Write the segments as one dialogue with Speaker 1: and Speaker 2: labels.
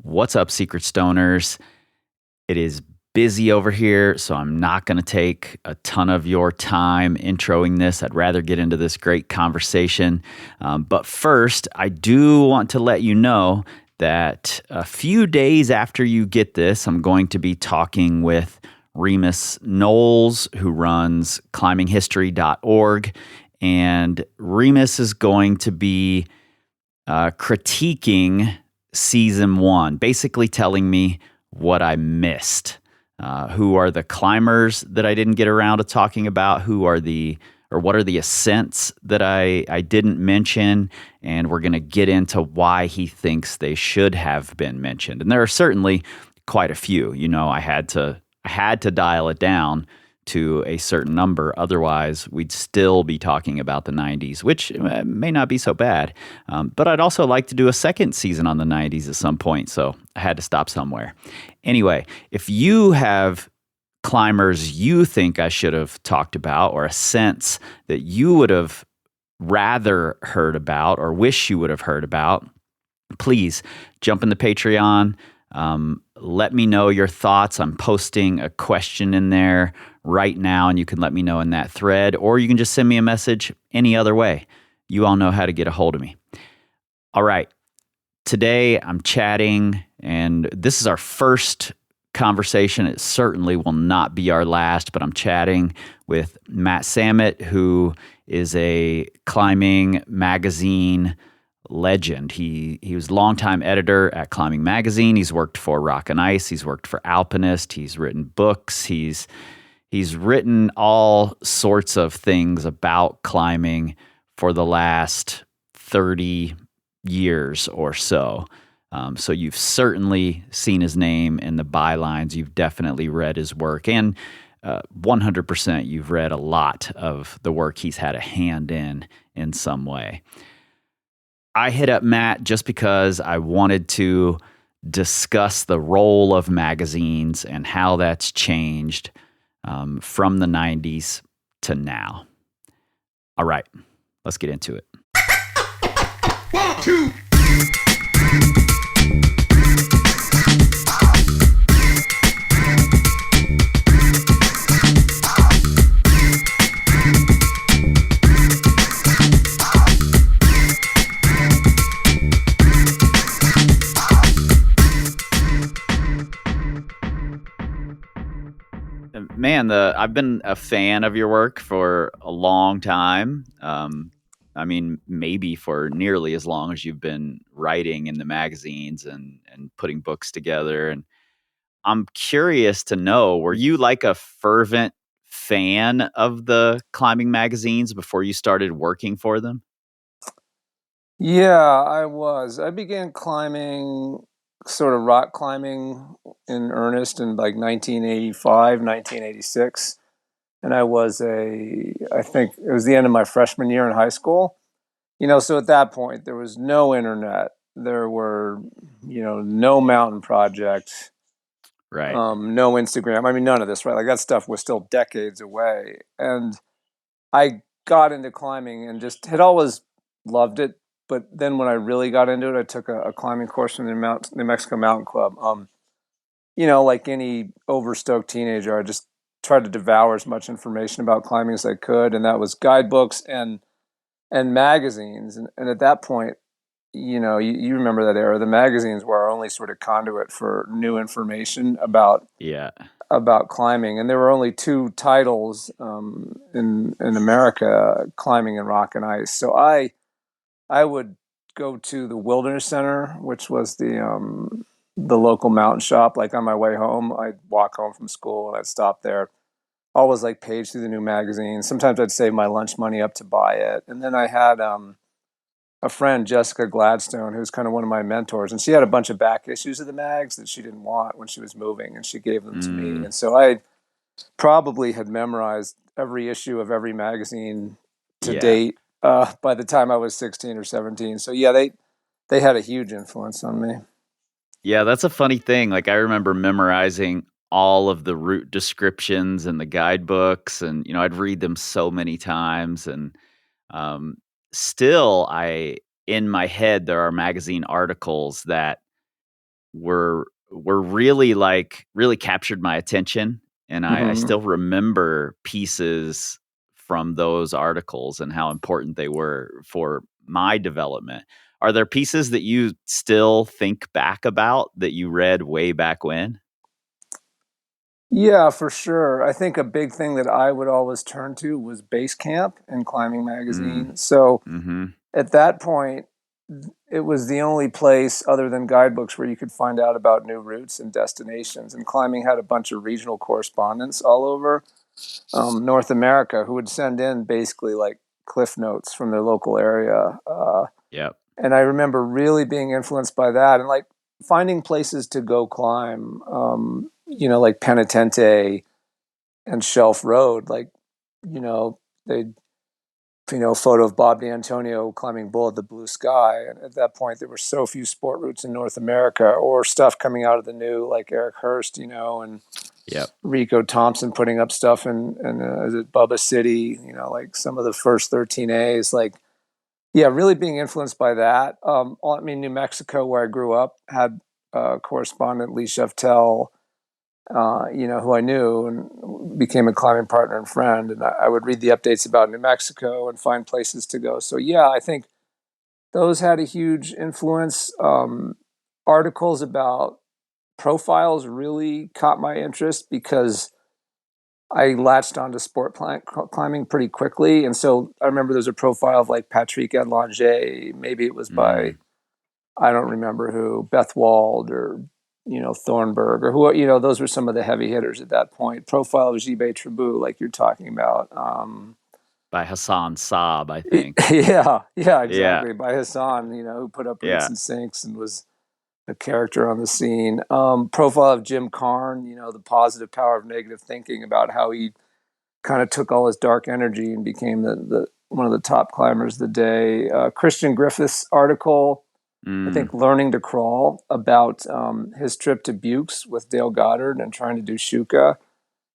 Speaker 1: What's up, Secret Stoners? It is busy over here, so I'm not going to take a ton of your time introing this. I'd rather get into this great conversation. But first, I do want to let you know that a few days after you get this, I'm going to be talking with Remus Knowles, who runs climbinghistory.org. And Remus is going to be critiquing season 1, basically telling me what I missed. Who are the climbers that I didn't get around to talking about? What are the ascents that I didn't mention? And we're going to get into why he thinks they should have been mentioned. And there are certainly quite a few. You know, I had to dial it down to a certain number. Otherwise, we'd still be talking about the 90s, which may not be so bad. But I'd also like to do a second season on the 90s at some point, so I had to stop somewhere. Anyway, if you have climbers you think I should have talked about, or ascents that you would have rather heard about or wish you would have heard about, please jump in the Patreon. Let me know your thoughts. I'm posting a question in there right now, and you can let me know in that thread, or you can just send me a message any other way. You all know how to get a hold of me. All right. Today I'm chatting, and this is our first conversation. It certainly will not be our last, but I'm chatting with Matt Samet, who is a climbing magazine legend. He was longtime editor at Climbing Magazine. He's worked for Rock and Ice. He's worked for Alpinist. He's written books. He's written all sorts of things about climbing for the last 30 years or so. So you've certainly seen his name in the bylines. You've definitely read his work, and 100% you've read a lot of the work he's had a hand in some way. I hit up Matt just because I wanted to discuss the role of magazines and how that's changed from the 90s to now. All right, let's get into it.
Speaker 2: 1, 2.
Speaker 1: Man, I've been a fan of your work for a long time. I mean, maybe for nearly as long as you've been writing in the magazines and putting books together. And I'm curious to know, were you like a fervent fan of the climbing magazines before you started working for them?
Speaker 3: Yeah, I was. I began climbing, sort of rock climbing in earnest in like 1985, 1986. And I think it was the end of my freshman year in high school. So at that point, there was no internet. There were, no mountain projects,
Speaker 1: Right.
Speaker 3: no Instagram. I mean, none of this, right? Like that stuff was still decades away. And I got into climbing and just had always loved it. But then when I really got into it, I took a climbing course from the New Mexico Mountain Club. Like any overstoked teenager, I just tried to devour as much information about climbing as I could, and that was guidebooks and magazines. And at that point, you remember that era. The magazines were our only sort of conduit for new information about climbing, and there were only 2 titles in America: climbing and rock and ice. So I would go to the Wilderness Center, which was the local mountain shop. Like on my way home, I'd walk home from school and I'd stop there. Always like page through the new magazine. Sometimes I'd save my lunch money up to buy it. And then I had a friend, Jessica Gladstone, who's kind of one of my mentors, and she had a bunch of back issues of the mags that she didn't want when she was moving, and she gave them to me. And so I probably had memorized every issue of every magazine to date by the time I was 16 or 17. So yeah, they had a huge influence on me.
Speaker 1: Yeah, that's a funny thing. Like, I remember memorizing all of the route descriptions and the guidebooks, and I'd read them so many times, and still in my head, there are magazine articles that were really really captured my attention, and I
Speaker 3: Hmm.
Speaker 1: still remember pieces from those articles and how important they were for my development. Are there pieces that you still think back about that you read way back when?
Speaker 3: Yeah, for sure. I think a big thing that I would always turn to was Base Camp in Climbing
Speaker 1: Mm,
Speaker 3: Magazine. So
Speaker 1: mhm.
Speaker 3: at that point, it was the only place other than guidebooks where you could find out about new routes and destinations. And climbing had a bunch of regional correspondents all over North America who would send in basically like cliff notes from their local area.
Speaker 1: Yep.
Speaker 3: And I remember really being influenced by that and like finding places to go climb, like Penitente and Shelf Road. Like, they photo of Bob D'Antonio climbing Bull of the Blue Sky. And at that point, there were so few sport routes in North America, or stuff coming out of the new, like Eric Hurst, and
Speaker 1: Yep.
Speaker 3: Rico Thompson putting up stuff in is it Bubba City, like some of the first 13As, like, yeah, really being influenced by that. I mean, New Mexico, where I grew up, had correspondent Lee Sheftel, who I knew and became a climbing partner and friend. And I would read the updates about New Mexico and find places to go. So, yeah, I think those had a huge influence. Articles about profiles really caught my interest because I latched onto climbing pretty quickly. And so I remember there's a profile of like Patrick Erlanger, maybe it was by,
Speaker 1: Mm,
Speaker 3: I don't remember who, Beth Wald or, Thornburg or who, those were some of the heavy hitters at that point. Profile of Jibe Tribu, like you're talking about.
Speaker 1: by Hassan Saab, I think.
Speaker 3: Yeah,
Speaker 1: Yeah.
Speaker 3: exactly. By Hassan, who put up roots
Speaker 1: Yeah.
Speaker 3: and sinks and was a character on the scene. Profile of Jim Carn, the positive power of negative thinking, about how he kind of took all his dark energy and became the one of the top climbers of the day. Christian Griffith's article, I
Speaker 1: Mm,
Speaker 3: think, Learning to Crawl, about his trip to Buttes with Dale Goddard and trying to do Shuka.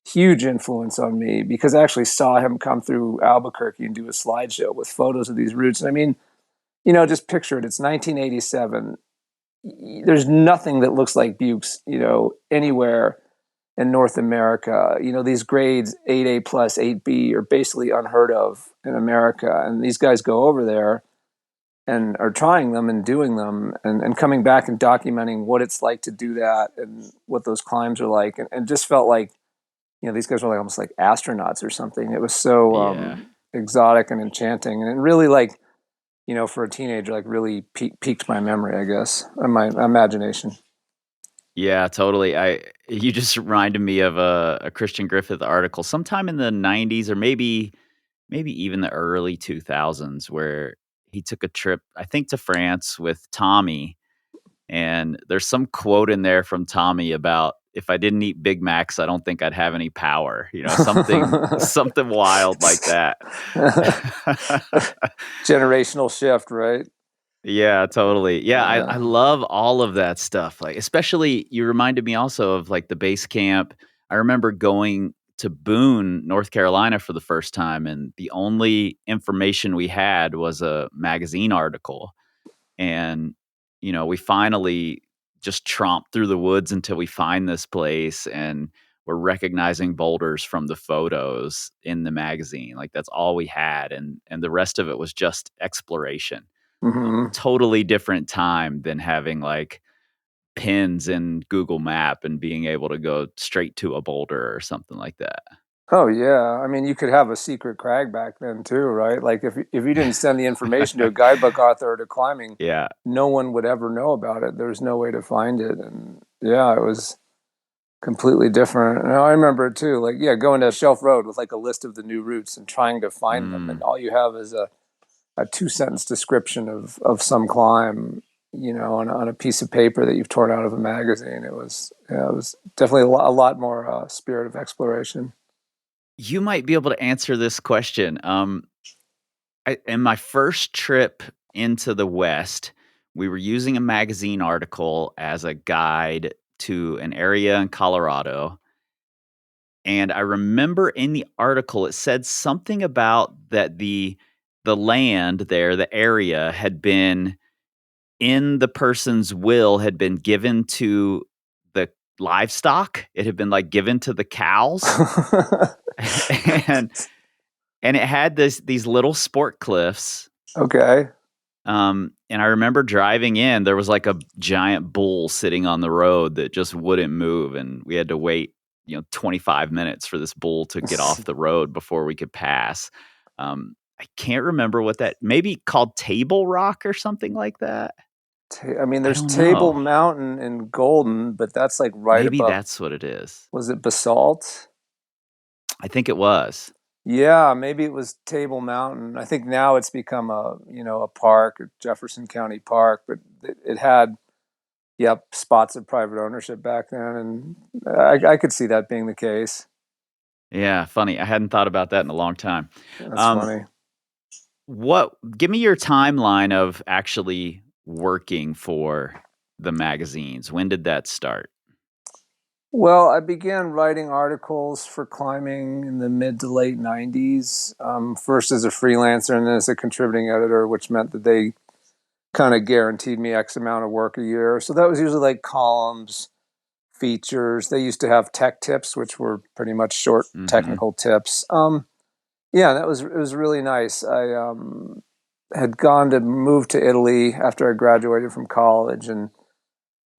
Speaker 3: Huge influence on me because I actually saw him come through Albuquerque and do a slideshow with photos of these routes. And I mean, just picture it. It's 1987. There's nothing that looks like Buttes, anywhere in North America. These grades 8A plus 8B are basically unheard of in America. And these guys go over there and are trying them and doing them and coming back and documenting what it's like to do that and what those climbs are like. And just felt like, these guys were like almost like astronauts or something. It was so
Speaker 1: yeah.
Speaker 3: exotic and enchanting. And it really like, for a teenager, like really piqued my memory, I guess, and my imagination.
Speaker 1: Yeah, totally. You just reminded me of a Christian Griffith article sometime in the 90s or maybe even the early 2000s where he took a trip, I think, to France with Tommy. And there's some quote in there from Tommy about if I didn't eat Big Macs, I don't think I'd have any power. Something wild like that.
Speaker 3: Generational shift, right?
Speaker 1: Yeah, totally. Yeah, I
Speaker 3: Yeah.
Speaker 1: love all of that stuff. Like, especially you reminded me also of like the base camp. I remember going to Boone, North Carolina for the first time, and the only information we had was a magazine article. And, we finally just tromp through the woods until we find this place and we're recognizing boulders from the photos in the magazine. Like that's all we had. And the rest of it was just exploration.
Speaker 3: Hmm.
Speaker 1: Totally different time than having like pins in Google Map and being able to go straight to a boulder or something like that.
Speaker 3: Oh yeah, I mean, you could have a secret crag back then too, right? Like if you didn't send the information to a guidebook author to climbing,
Speaker 1: Yeah.
Speaker 3: no one would ever know about it. There's no way to find it, and yeah, it was completely different. And I remember it too, like yeah, going to Shelf Road with like a list of the new routes and trying to find them, and
Speaker 1: Mm.
Speaker 3: all you have is a 2 sentence description of some climb, on a piece of paper that you've torn out of a magazine. It was definitely a lot more spirit of exploration.
Speaker 1: You might be able to answer this question. In my first trip into the West, we were using a magazine article as a guide to an area in Colorado. And I remember in the article, it said something about that the the land there, the area had been in the person's will, had been given to the livestock. It had been like given to the cows. and and it had these little sport cliffs.
Speaker 3: Okay.
Speaker 1: And I remember driving in, there was like a giant bull sitting on the road that just wouldn't move. And we had to wait, 25 minutes for this bull to get off the road before we could pass. I can't remember what that, maybe called Table Rock or something like that.
Speaker 3: I mean,
Speaker 1: I
Speaker 3: there's
Speaker 1: don't
Speaker 3: Table
Speaker 1: know.
Speaker 3: Mountain in Golden, but that's like right
Speaker 1: Maybe
Speaker 3: above.
Speaker 1: that's what it is.
Speaker 3: Was it Basalt?
Speaker 1: I think it was.
Speaker 3: Yeah, maybe it was Table Mountain. I think now it's become a park, Jefferson County Park, but it had, yep, spots of private ownership back then, and I could see that being the case.
Speaker 1: Yeah, funny. I hadn't thought about that in a long time.
Speaker 3: That's
Speaker 1: Um,
Speaker 3: funny.
Speaker 1: give me your timeline of actually working for the magazines. When did that start?
Speaker 3: Well, I began writing articles for climbing in the mid to late 90s, first as a freelancer and then as a contributing editor, which meant that they kind of guaranteed me X amount of work a year. So that was usually like columns, features. They used to have tech tips, which were pretty much short
Speaker 1: Mhm.
Speaker 3: technical tips. Yeah, it was really nice. I had gone to move to Italy after I graduated from college and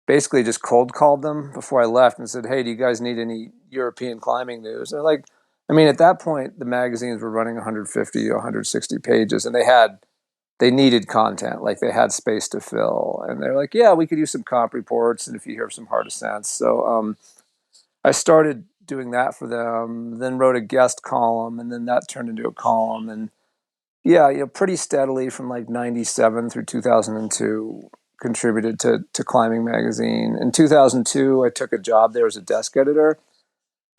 Speaker 3: basically just cold called them before I left and said, "Hey, do you guys need any European climbing news?" They're like, I mean, at that point, the magazines were running 150 to 160 pages, and they needed content, like they had space to fill, and they're like, "Yeah, we could use some comp reports, and if you hear some hard ascents." So I started doing that for them, then wrote a guest column, and then that turned into a column, and yeah, pretty steadily from like 97 through 2002 contributed to Climbing Magazine. In 2002, I took a job there as a desk editor.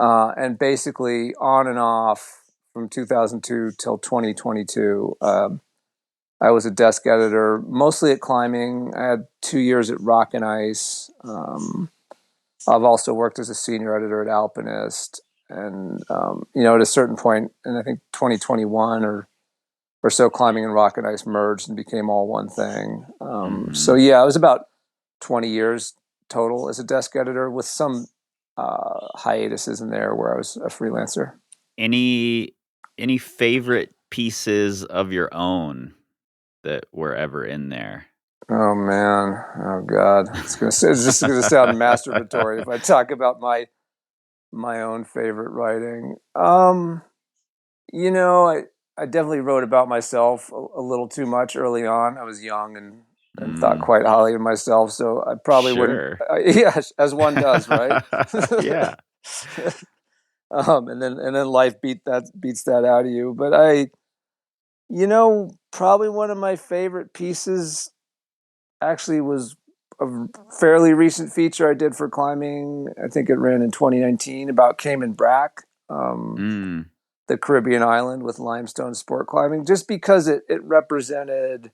Speaker 3: And basically on and off from 2002 till 2022, I was a desk editor, mostly at Climbing. I had 2 years at Rock and Ice. I've also worked as a senior editor at Alpinist. And, at a certain point, and I think 2021 or so, Climbing and Rock and Ice merged and became all one thing. So
Speaker 1: Mhm.
Speaker 3: yeah, I was about 20 years total as a desk editor with some hiatuses in there where I was a freelancer.
Speaker 1: Any favorite pieces of your own that were ever in there?
Speaker 3: Oh man, oh god, it's just gonna sound masturbatory if I talk about my own favorite writing. I definitely wrote about myself a little too much early on. I was young and thought
Speaker 1: Mm,
Speaker 3: quite highly of myself, so I probably wouldn't.
Speaker 1: sure.
Speaker 3: Yeah, as one does, right?
Speaker 1: Yeah.
Speaker 3: And then life beats that out of you. But probably one of my favorite pieces actually was a fairly recent feature I did for Climbing. I think it ran in 2019 about Cayman Brac.
Speaker 1: Mm,
Speaker 3: The Caribbean island with limestone sport climbing, just because it represented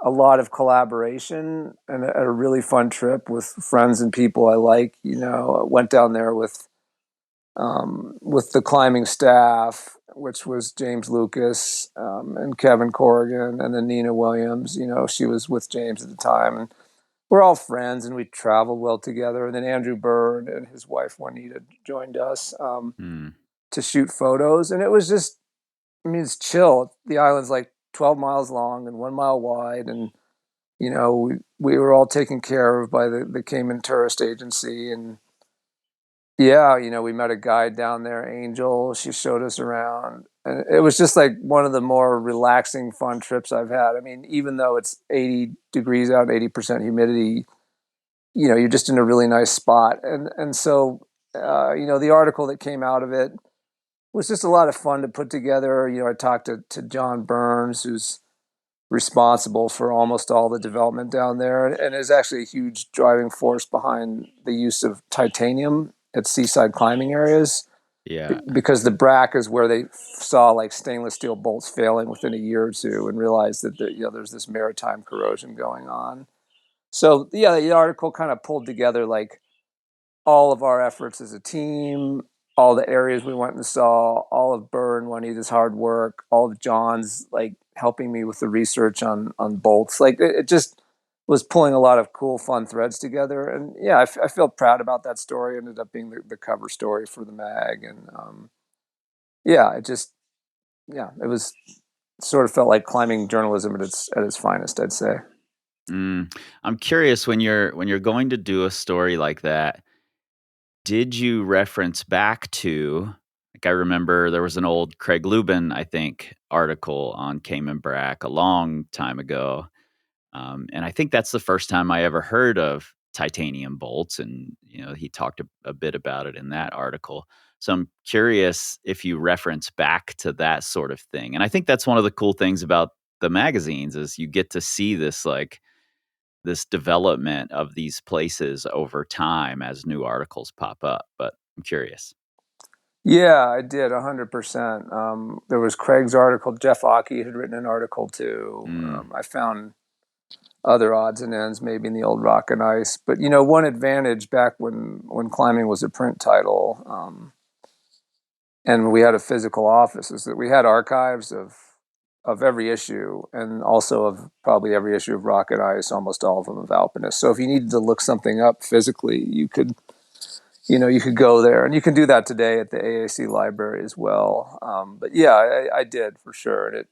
Speaker 3: a lot of collaboration and a really fun trip with friends and people I like. I went down there with the climbing staff, which was James Lucas and Kevin Corrigan, and then Nina Williams. She was with James at the time, and we're all friends, and we traveled well together. And then Andrew Bird and his wife Juanita joined us
Speaker 1: mm.
Speaker 3: to shoot photos, and it was just, I mean, it's chill. The island's like 12 miles long and 1 mile wide, and we were all taken care of by the Cayman Tourist Agency, and yeah, we met a guide down there, Angel. She showed us around, and it was just like one of the more relaxing, fun trips I've had. I mean, even though it's 80 degrees out, 80% humidity, you're just in a really nice spot, and so the article that came out of it was just a lot of fun to put together. I talked to John Burns, who's responsible for almost all the development down there and is actually a huge driving force behind the use of titanium at seaside climbing areas
Speaker 1: Yeah.
Speaker 3: because the BRAC is where they saw like stainless steel bolts failing within a year or two and realized that there's this maritime corrosion going on. So yeah, the article kind of pulled together like all of our efforts as a team, all the areas we went and saw, all of Burr and Juanita's hard work, all of John's like helping me with the research on bolts. Like it just was pulling a lot of cool, fun threads together. And yeah, I feel proud about that story. It ended up being the cover story for the mag, and yeah, it was sort of felt like climbing journalism at its finest, I'd say.
Speaker 1: Mm. I'm curious when you're going to do a story like that, did you reference back to like I remember there was an old Craig Lubin, I think, article on Cayman Brack a long time ago. And I think that's the first time I ever heard of titanium bolts. And, he talked a bit about it in that article. So I'm curious if you reference back to that sort of thing. And I think that's one of the cool things about the magazines is you get to see this like this development of these places over time as new articles pop up. But I'm curious.
Speaker 3: Yeah, I did 100%. There was Craig's article. Jeff Aki had written an article too.
Speaker 1: Mm,
Speaker 3: I found other odds and ends, maybe in the old Rock and Ice. But one advantage back when climbing was a print title, and we had a physical office, is that we had archives of every issue, and also of probably every issue of Rock and Ice, almost all of them of Alpinist. So if you needed to look something up physically, you could go there, and you can do that today at the AAC library as well. But yeah, I did for sure, and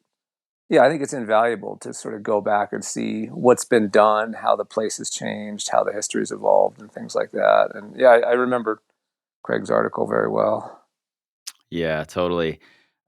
Speaker 3: yeah, I think it's invaluable to sort of go back and see what's been done, how the place has changed, how the history's evolved, and things like that. And yeah, I remember Craig's article very well.
Speaker 1: yeah, totally.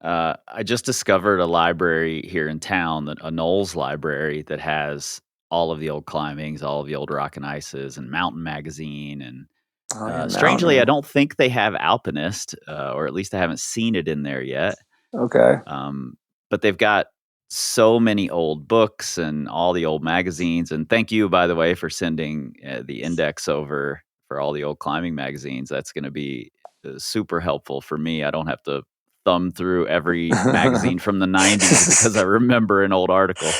Speaker 1: I just discovered a library here in town, a Knowles library that has all of the old climbings, all of the old rock and ices, and Mountain Magazine. And
Speaker 3: Oh yeah,
Speaker 1: strangely, I
Speaker 3: mountain.
Speaker 1: don't think they have Alpinist, or at least I haven't seen it in there yet.
Speaker 3: Okay.
Speaker 1: Um, but they've got so many old books and all the old magazines. And thank you, by the way, for sending the index over for all the old climbing magazines. That's going to be super helpful for me. I don't have to thumb through every magazine from the 90s because I remember an old article.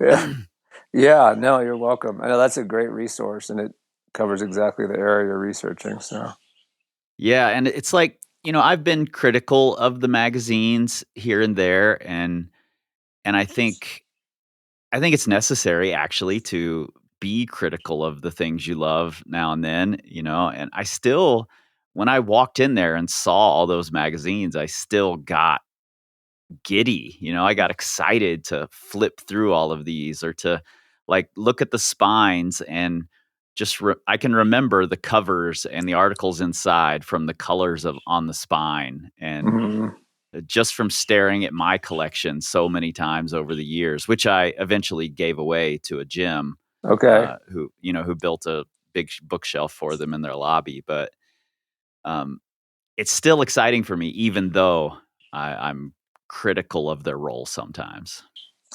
Speaker 3: Yeah. Yeah, no, you're welcome. I know that's a great resource, and it covers exactly the area you're researching. So,
Speaker 1: Yeah, and it's like, I've been critical of the magazines here and there, and I think it's necessary actually to be critical of the things you love now and then, and I still when I walked in there and saw all those magazines, I still got giddy, I got excited to flip through all of these or to like look at the spines and I can remember the covers and the articles inside from the colors of on the spine and
Speaker 3: mhm.
Speaker 1: just from staring at my collection so many times over the years, which I eventually gave away to a gym
Speaker 3: Okay.
Speaker 1: who built a big bookshelf for them in their lobby. But um, it's still exciting for me, even though I'm critical of their role sometimes.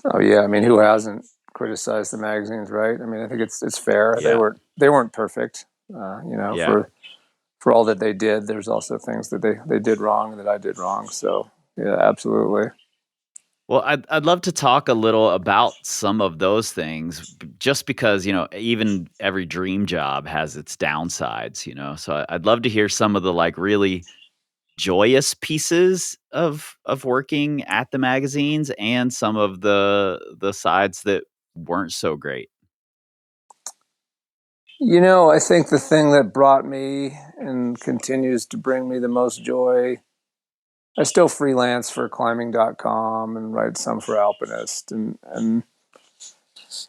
Speaker 3: Oh yeah, I mean, who hasn't criticized the magazines, right? I mean, I think it's fair.
Speaker 1: Yeah,
Speaker 3: They weren't perfect,
Speaker 1: yeah.
Speaker 3: for all that they did. There's also things that they did wrong and that I did wrong. So yeah, absolutely.
Speaker 1: Well, I'd love to talk a little about some of those things, just because even every dream job has its downsides. So I'd love to hear some of the like really joyous pieces of working at the magazines and some of the sides that weren't so great.
Speaker 3: I think the thing that brought me and continues to bring me the most joy, I still freelance for climbing.com and write some for Alpinist and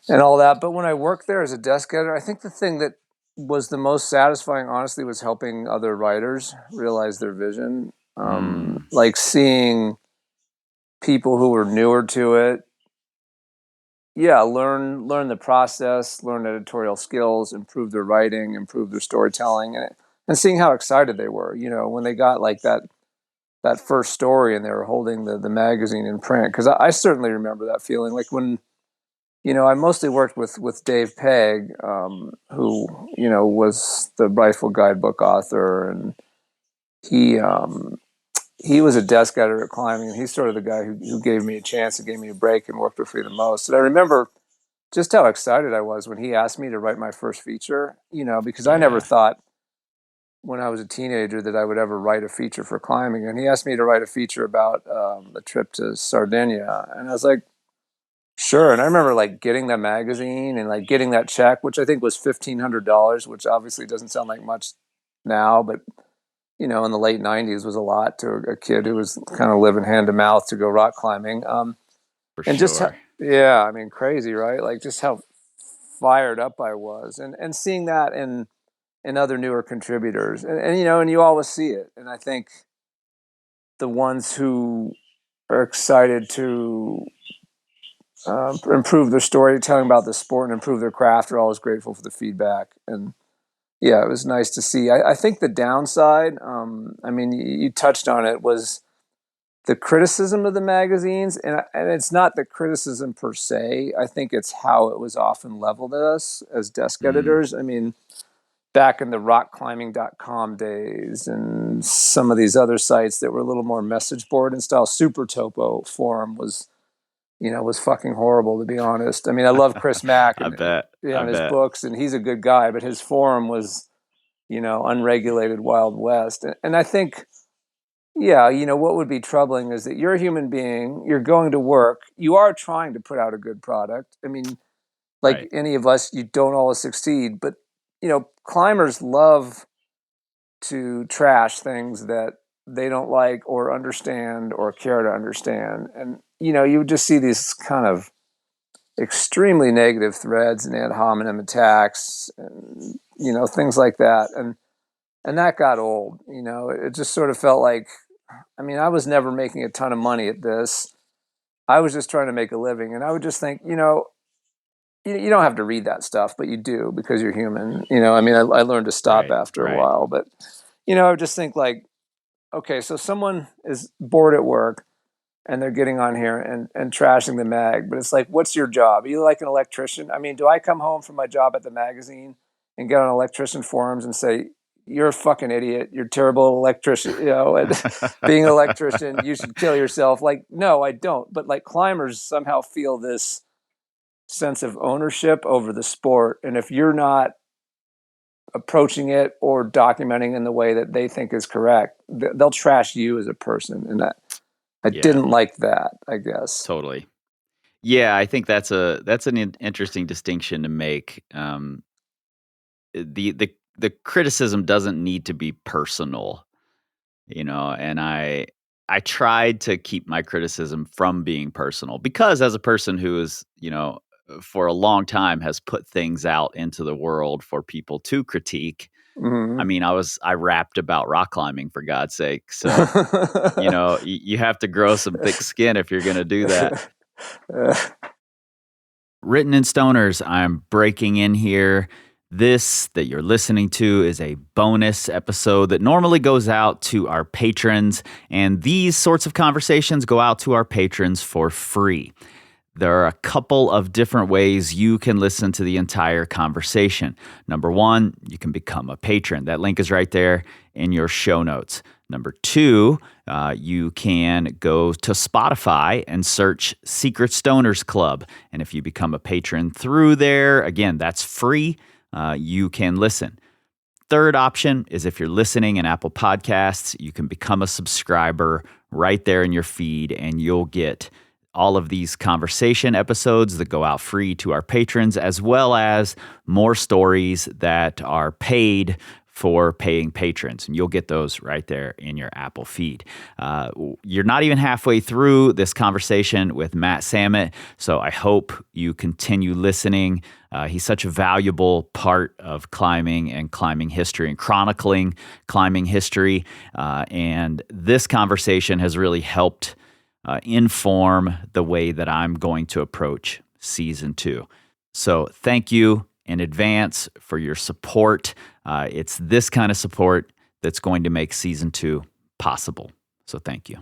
Speaker 3: all that. But when I worked there as a desk editor, I think the thing that was the most satisfying, honestly, was helping other writers realize their vision.
Speaker 1: Mm,
Speaker 3: Like seeing people who were newer to it, yeah, learn the process, learn editorial skills, improve their writing, improve their storytelling, and seeing how excited they were. When they got like that first story and they were holding the magazine in print. Because I certainly remember that feeling. Like when I mostly worked with Dave Pegg, who was the Rifle Guidebook author, and he he was a desk editor at Climbing, and he's sort of the guy who gave me a chance and gave me a break and worked with me the most. And I remember just how excited I was when he asked me to write my first feature, because I never
Speaker 1: yeah.
Speaker 3: thought when I was a teenager that I would ever write a feature for climbing. And he asked me to write a feature about a trip to Sardinia. And I was like, sure. And I remember like getting that magazine and like getting that check, which I think was $1,500, which obviously doesn't sound like much now, but in the late 90s was a lot to a kid who was kind of living hand to mouth to go rock climbing.
Speaker 1: For
Speaker 3: And just,
Speaker 1: sure.
Speaker 3: yeah, I mean, crazy, right? Like just how fired up I was and seeing that in other newer contributors and you always see it. And I think the ones who are excited to improve their storytelling about the sport and improve their craft are always grateful for the feedback. And yeah, it was nice to see. I think the downside, I mean, you touched on it, was the criticism of the magazines. And it's not the criticism per se. I think it's how it was often leveled at us as desk editors. I mean, back in the rockclimbing.com days and some of these other sites that were a little more message board and style, Super Topo forum was fucking horrible, to be honest. I mean, I love Chris Mack
Speaker 1: I
Speaker 3: and
Speaker 1: bet. I
Speaker 3: his
Speaker 1: bet.
Speaker 3: books, and he's a good guy, but his forum was, unregulated Wild West. And I think, yeah, what would be troubling is that you're a human being, you're going to work, you are trying to put out a good product. I mean, like
Speaker 1: Right.
Speaker 3: any of us, you don't always succeed, but, climbers love to trash things that they don't like or understand or care to understand. And, you would just see these kind of extremely negative threads and ad hominem attacks and, things like that. And that got old, it just sort of felt like, I mean, I was never making a ton of money at this. I was just trying to make a living. And I would just think, you don't have to read that stuff, but you do because you're human. I mean, I learned to stop
Speaker 1: Right.
Speaker 3: after a
Speaker 1: Right.
Speaker 3: while, but, I would just think like, okay, so someone is bored at work and they're getting on here and trashing the mag, but it's like, what's your job? Are you like an electrician? I mean, do I come home from my job at the magazine and get on electrician forums and say, you're a fucking idiot, you're a terrible electrician, and being an electrician, you should kill yourself? Like, no, I don't. But like climbers somehow feel this sense of ownership over the sport. And if you're not approaching it or documenting in the way that they think is correct, they'll trash you as a person. And I
Speaker 1: Yeah.
Speaker 3: didn't like that, I guess.
Speaker 1: Totally. Yeah, I think that's an interesting distinction to make. The criticism doesn't need to be personal, and I tried to keep my criticism from being personal because as a person who is, for a long time has put things out into the world for people to critique. I
Speaker 3: Mm-hmm.
Speaker 1: mean, I rapped about rock climbing for God's sake. So, you have to grow some thick skin if you're going to do that. Written in Stoners, I'm breaking in here. This that you're listening to is a bonus episode that normally goes out to our patrons, and these sorts of conversations go out to our patrons for free. There are a couple of different ways you can listen to the entire conversation. Number one, you can become a patron. That link is right there in your show notes. Number two, you can go to Spotify and search Secret Stoners Club. And if you become a patron through there, again, that's free. You can listen. Third option is if you're listening in Apple Podcasts, you can become a subscriber right there in your feed, and you'll get all of these conversation episodes that go out free to our patrons, as well as more stories that are paid for paying patrons. And you'll get those right there in your Apple feed. You're not even halfway through this conversation with Matt Samet, so I hope you continue listening. He's such a valuable part of climbing and climbing history and chronicling climbing history. And this conversation has really helped inform the way that I'm going to approach season 2. So thank you in advance for your support. It's this kind of support that's going to make season 2 possible. So thank you.